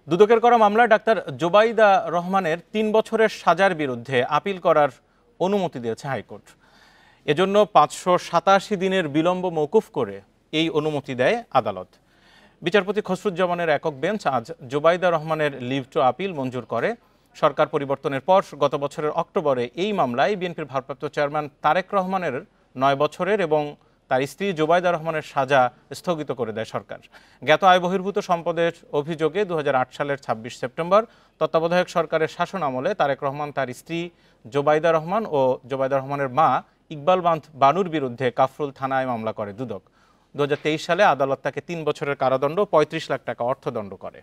দুদকের করা মামলায় ডাক্তার জোবাইদা রহমানের ৩ বছরের সাজার বিরুদ্ধে আপিল করার অনুমতি দিয়েছে হাইকোর্ট। এজন্য ৫৮৭ দিনের বিলম্ব মওকুফ করে এই অনুমতি দেয় আদালত। বিচারপতি খসরুজ্জামানের একক বেঞ্চ আজ জোবাইদা রহমানের লিভ টু আপিল মঞ্জুর করে। সরকার পরিবর্তনের পর গত বছরের অক্টোবরে এই মামলায় বিএনপির ভারপ্রাপ্ত চেয়ারম্যান তারেক রহমানের ৯ বছরের এবং তার স্ত্রী জোবাইদা রহমানের সাজা স্থগিত করে দেয় সরকার। জ্ঞাত আয় বহির্ভূত সম্পদের অভিযোগে ২০০৮ সালের ২৬ সেপ্টেম্বর তত্ত্বাবধায়ক সরকারের শাসন আমলে তারেক রহমান, তার স্ত্রী জোবাইদা রহমান ও জোবাইদা রহমানের মা ইকবাল বানুর বিরুদ্ধে কাফরুল থানায় মামলা করে দুদক। ২০২৩ সালে আদালত তাকে ৩ বছরের কারাদণ্ড, ৩৫ লাখ টাকা অর্থদণ্ড করে।